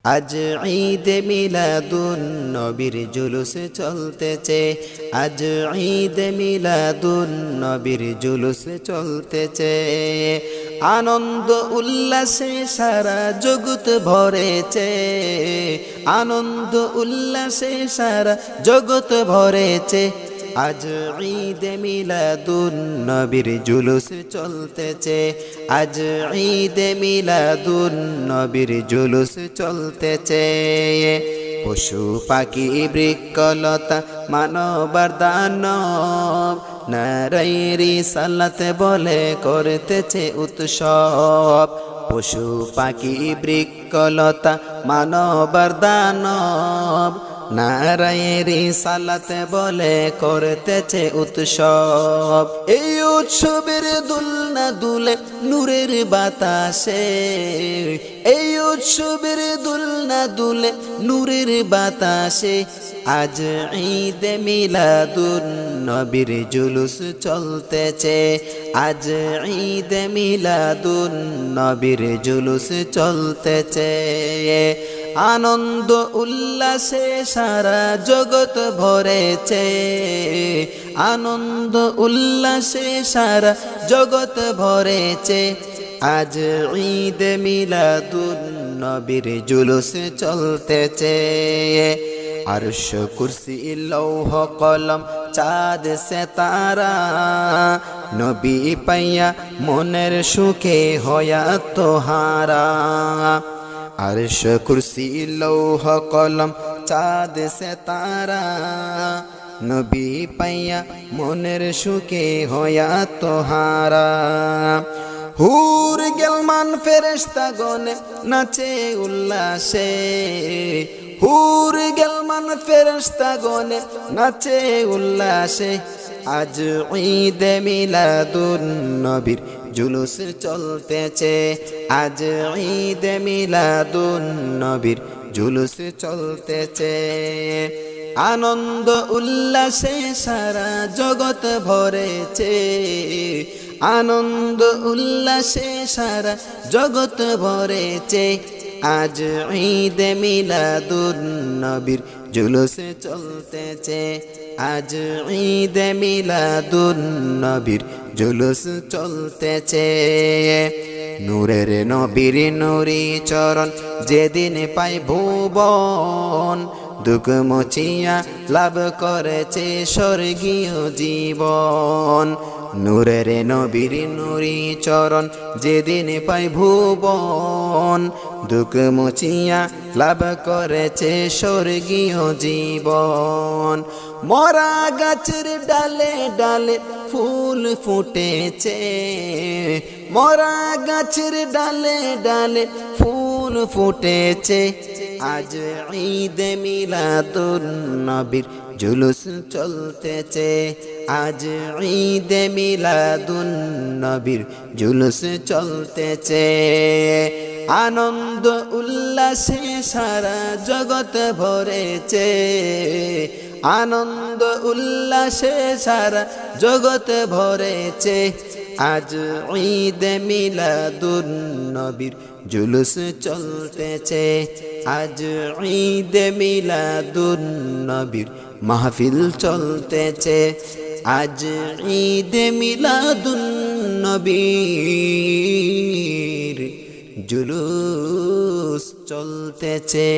আজ ঈদ মিলাদুন নবীর জুলুস চলতেছে। আজ ঈদ মিলাদুন নবীর জুলুস চলতেছে। আনন্দ উল্লাসে সারা জগৎ ভরেছে। আনন্দ উল্লাসে সারা জগৎ ভরেছে। আজ ঈদ মিলাদুন নবীর জুলুস চলতেছে। আজ ঈদ মিলাদুন নবীর জুলুস চলতেছে। পশু পাখি বৃক্ষলতা মানবার দানব নারায়ে রিসালাত বলে করতেছে উৎসব। পশু পাখি বৃক্ষলতা মানবার দানব নারায়ে রিসালাত বলে করতেছে উৎসব। এই উৎসবের দুলনা দুলে নূরের বাতাসে। এই উৎসবের দুলনা দুলে নূরের বাতাসে। আজ ঈদ মিলাদুন নবীর জুলুস চলতেছে। আজ ঈদ মিলাদুন নবীর জুলুস চলতেছে। আনন্দ উল্লাসে সারা জগৎ ভরেছে। আনন্দ উল্লাসে সারা জগৎ ভরেছে। আজ ঈদ মিলাদুন নবীর জুলুস চলতেছে। আরশ কুরসি লৌহ কলম চাঁদ সিতারা নবী পাইয়া মনের সুখে হয়া তোহারা। আরশ কুরসি লৌহ কলম চাঁদ সিতারা নবী পাইয়া মনের সুখে হয়া তোহারা। হুর গেলমান ফেরেশতা গনে নাচে উল্লাসে। হুর গেলমান ফেরেশতা গনে নাচে উল্লাসে। আজ ঈদ মিলাদুন নবীর জুলুস চলতেছে। আজ ঈদ মিলাদুন নবীর জুলুস চলতেছে। আনন্দ উল্লাসে সারা জগৎ ভরেছে। আনন্দ উল্লাসে সারা জগৎ ভরেছে। আজ ঈদ মিলাদুন নবীর জুলুস চলতেছে। আজ ঈদ মিলাদুন নবীর জুলুস চলতেছে। নূরের নবীর নুরি চরণ যেদিন পাই ভুবন দুঃখ মুছিয়া লাভ করেছে স্বর্গীয় জীবন। নূরের নবীর নুরি চরণ যেদিন পাই ভুবন দুঃখ মুছিয়া লাভ করেছে স্বর্গীয় জীবন। মরা গাছের ডালে ডালে ফুল ফুটেছে। মরা গাছের ডালে ডালে ফুল ফুটেছে। আজ ঈদ মিলাদুন নবীর জুলুস চলতেছে। আজ ঈদ মিলাদুন নবীর জুলুস চলতেছে। আনন্দ উল্লাসে সারা জগৎ ভরেছে। আনন্দ উল্লাসে সারা জগৎ ভরেছে। আজ ঈদ মিলাদুন নবীর জুলুস চলতেছে। আজ ঈদ মিলাদুন নবীর মাহফিল চলতেছে। আজ ঈদ মিলাদুন নবীর জুলুস চলতেছে।